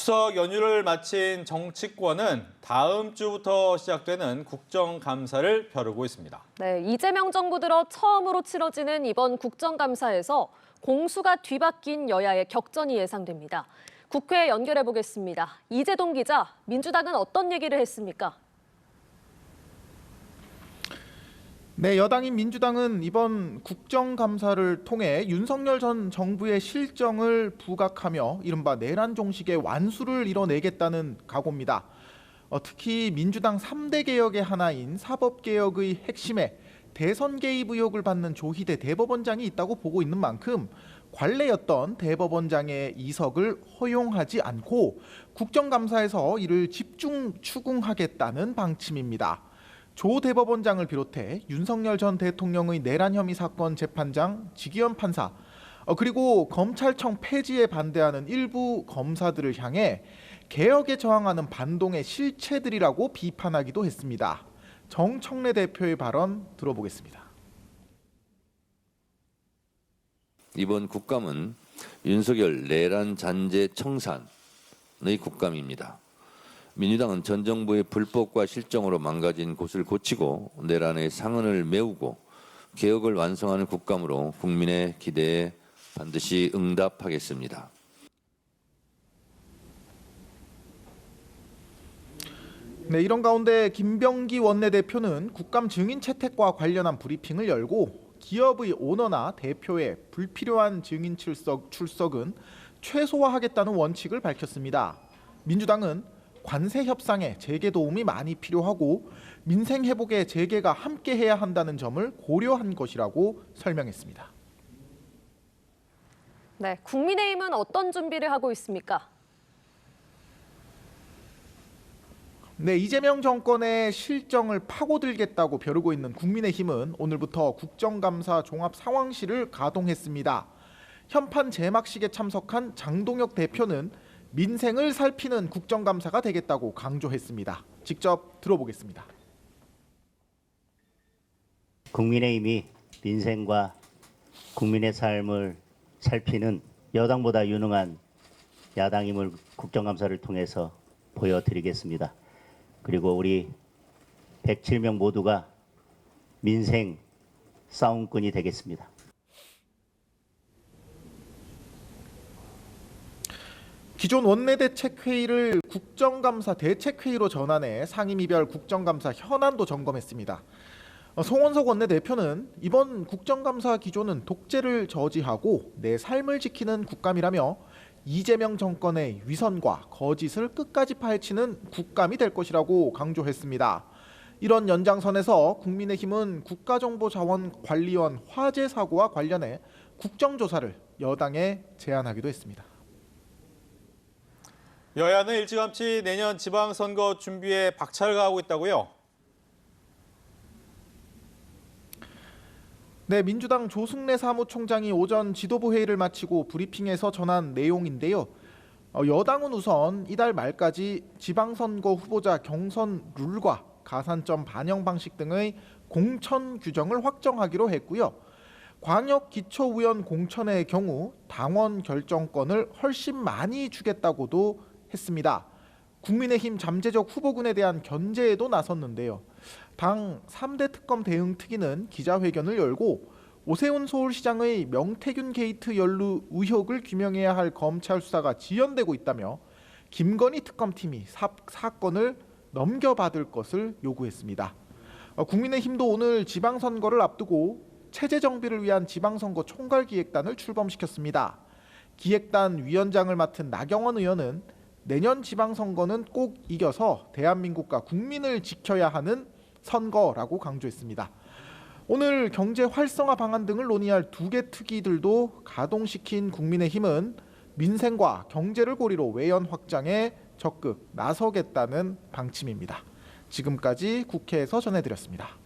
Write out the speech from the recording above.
추석 연휴를 마친 정치권은 다음 주부터 시작되는 국정감사를 벼르고 있습니다. 네, 이재명 정부 들어 처음으로 치러지는 이번 국정감사에서 공수가 뒤바뀐 여야의 격전이 예상됩니다. 국회 연결해 보겠습니다. 이재동 기자, 민주당은 어떤 얘기를 했습니까? 네, 여당인 민주당은 이번 국정감사를 통해 윤석열 전 정부의 실정을 부각하며 이른바 내란 종식의 완수를 이뤄내겠다는 각오입니다. 특히 민주당 3대 개혁의 하나인 사법개혁의 핵심에 대선 개입 의혹을 받는 조희대 대법원장이 있다고 보고 있는 만큼 관례였던 대법원장의 이석을 허용하지 않고 국정감사에서 이를 집중 추궁하겠다는 방침입니다. 조 대법원장을 비롯해 윤석열 전 대통령의 내란 혐의 사건 재판장 지기현 판사, 그리고 검찰청 폐지에 반대하는 일부 검사들을 향해 개혁에 저항하는 반동의 실체들이라고 비판하기도 했습니다. 정청래 대표의 발언 들어보겠습니다. 이번 국감은 윤석열 내란 잔재 청산의 국감입니다. 민주당은 전 정부의 불법과 실정으로 망가진 곳을 고치고 내란의 상흔을 메우고 개혁을 완성하는 국감으로 국민의 기대에 반드시 응답하겠습니다. 네, 이런 가운데 김병기 원내대표는 국감 증인 채택과 관련한 브리핑을 열고 기업의 오너나 대표의 불필요한 증인 출석은 최소화하겠다는 원칙을 밝혔습니다. 민주당은 관세 협상에 재계 도움이 많이 필요하고 민생 회복에 재계가 함께해야 한다는 점을 고려한 것이라고 설명했습니다. 네, 국민의힘은 어떤 준비를 하고 있습니까? 네, 이재명 정권의 실정을 파고들겠다고 벼르고 있는 국민의힘은 오늘부터 국정감사 종합상황실을 가동했습니다. 현판 제막식에 참석한 장동혁 대표는 민생을 살피는 국정감사가 되겠다고 강조했습니다. 직접 들어보겠습니다. 국민의힘이 민생과 국민의 삶을 살피는 여당보다 유능한 야당임을 국정감사를 통해서 보여드리겠습니다. 그리고 우리 107명 모두가 민생 싸움꾼이 되겠습니다. 기존 원내대책회의를 국정감사 대책회의로 전환해 상임위별 국정감사 현안도 점검했습니다. 송원석 원내대표는 이번 국정감사 기조는 독재를 저지하고 내 삶을 지키는 국감이라며 이재명 정권의 위선과 거짓을 끝까지 파헤치는 국감이 될 것이라고 강조했습니다. 이런 연장선에서 국민의힘은 국가정보자원관리원 화재 사고와 관련해 국정조사를 여당에 제안하기도 했습니다. 여야는 일찌감치 내년 지방선거 준비에 박차를 가하고 있다고요? 네, 민주당 조승래 사무총장이 오전 지도부 회의를 마치고 브리핑에서 전한 내용인데요. 여당은 우선 이달 말까지 지방선거 후보자 경선 룰과 가산점 반영 방식 등의 공천 규정을 확정하기로 했고요. 광역 기초의원 공천의 경우 당원 결정권을 훨씬 많이 주겠다고도 했습니다. 국민의힘 잠재적 후보군에 대한 견제에도 나섰는데요. 당 3대 특검 대응 특위는 기자회견을 열고 오세훈 서울시장의 명태균 게이트 연루 의혹을 규명해야 할 검찰 수사가 지연되고 있다며 김건희 특검팀이 사건을 넘겨받을 것을 요구했습니다. 국민의힘도 오늘 지방선거를 앞두고 체제 정비를 위한 지방선거 총괄기획단을 출범시켰습니다. 기획단 위원장을 맡은 나경원 의원은 내년 지방선거는 꼭 이겨서 대한민국과 국민을 지켜야 하는 선거라고 강조했습니다. 오늘 경제 활성화 방안 등을 논의할 2개 특위들도 가동시킨 국민의힘은 민생과 경제를 고리로 외연 확장에 적극 나서겠다는 방침입니다. 지금까지 국회에서 전해드렸습니다.